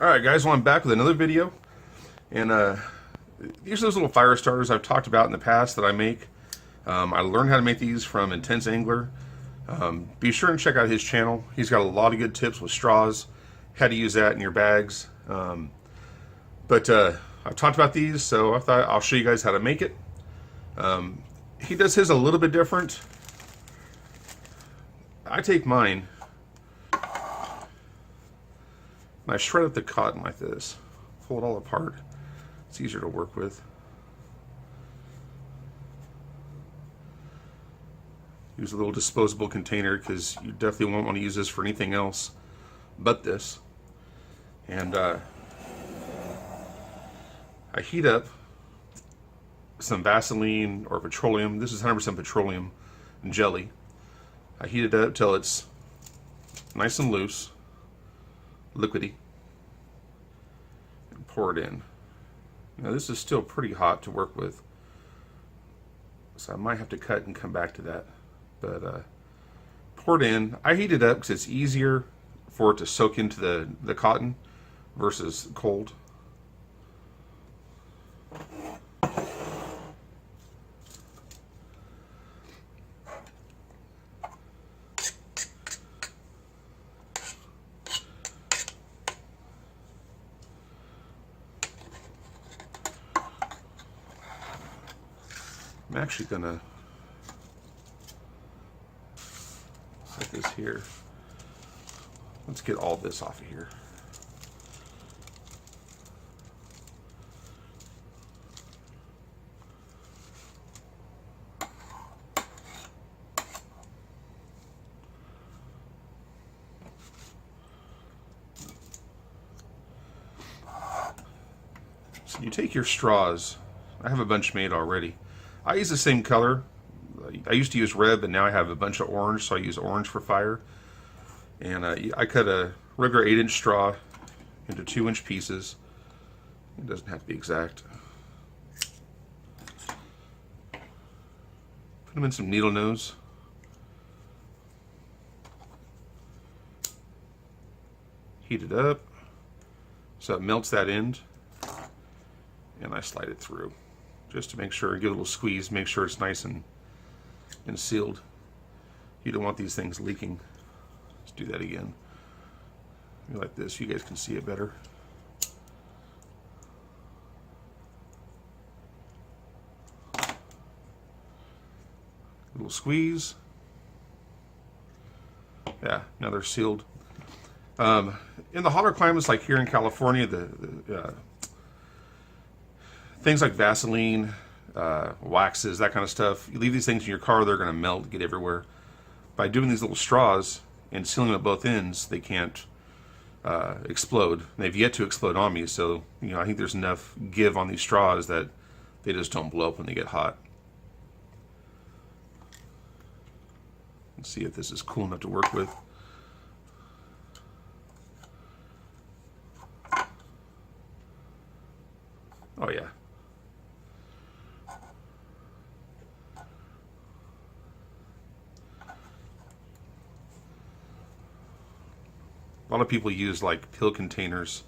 Alright guys, well I'm back with another video, and these are those little fire starters I've talked about in the past that I make. I learned how to make these from Intense Angler. Be sure and check out his channel. He's got a lot of good tips with straws, how to use that in your bags. But I've talked about these, so I thought I'll show you guys how to make it. He does his a little bit different. I take mine and I shred up the cotton like this, pull it all apart. It's easier to work with. Use a little disposable container because you definitely won't want to use this for anything else but this. And I heat up some Vaseline or petroleum. This is 100% petroleum jelly. I heat it up till it's nice and loose, liquidy, and pour it in. Now this is still pretty hot to work with, so I might have to cut and come back to that. But pour it in. I heat it up because it's easier for it to soak into the cotton versus cold. I'm actually gonna set this here. Let's get all this off of here. So you take your straws. I have a bunch made already. I use the same color. I used to use red, but now I have a bunch of orange, so I use orange for fire. And I cut a regular 8-inch straw into 2-inch pieces. It doesn't have to be exact. Put them in some needle nose. Heat it up so it melts that end. And I slide it through just to make sure, give it a little squeeze, make sure it's nice and sealed. You don't want these things leaking. Let's do that again. Like this, you guys can see it better. A little squeeze. Yeah, now they're sealed. In the hotter climates like here in California, the things like Vaseline, waxes, that kind of stuff, you leave these things in your car, they're going to melt, get everywhere. By doing these little straws and sealing them at both ends, they can't explode. They've yet to explode on me, so I think there's enough give on these straws that they just don't blow up when they get hot. Let's see if this is cool enough to work with. Oh yeah. A lot of people use like pill containers,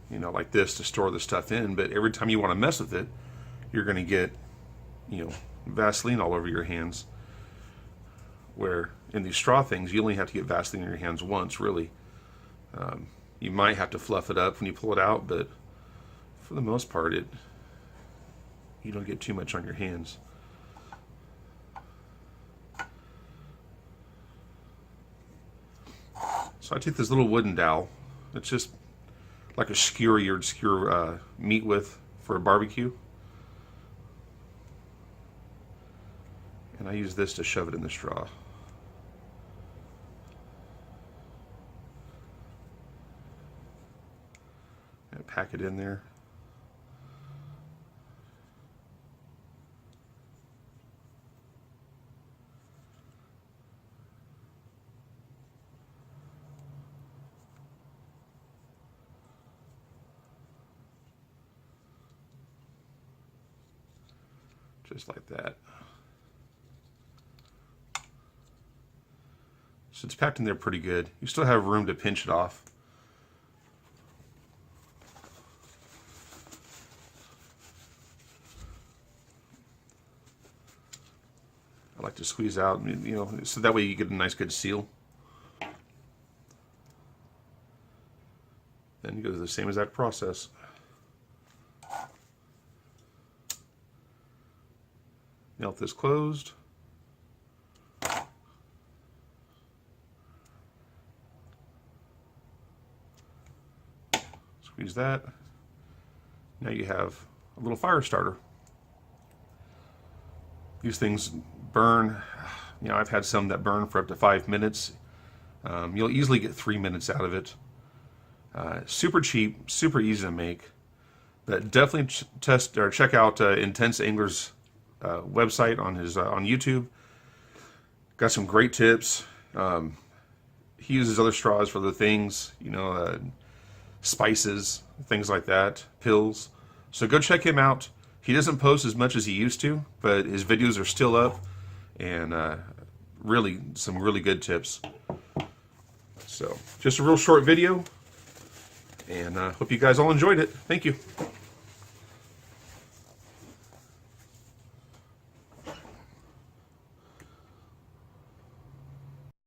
like this to store the stuff in, but every time you want to mess with it, you're going to get, Vaseline all over your hands. Where in these straw things, you only have to get Vaseline in your hands once, really. You might have to fluff it up when you pull it out, but for the most part, you don't get too much on your hands. So I take this little wooden dowel. It's just like a skewer you'd skewer meat with for a barbecue. And I use this to shove it in the straw. And pack it in there. Just like that. So it's packed in there pretty good. You still have room to pinch it off. to squeeze out, you know, so that way you get a nice good seal. Then you go through the same exact process. Melt this closed. Squeeze that. Now you have a little fire starter. These things burn. You know, I've had some that burn for up to 5 minutes. You'll easily get 3 minutes out of it. Super cheap, super easy to make. But definitely test or check out Intense Angler's website on his on YouTube. Got some great tips. He uses other straws for other things, you know, spices, things like that, pills. So go check him out. He doesn't post as much as he used to, but his videos are still up, and really some really good tips. So just a real short video, and hope you guys all enjoyed it. Thank you.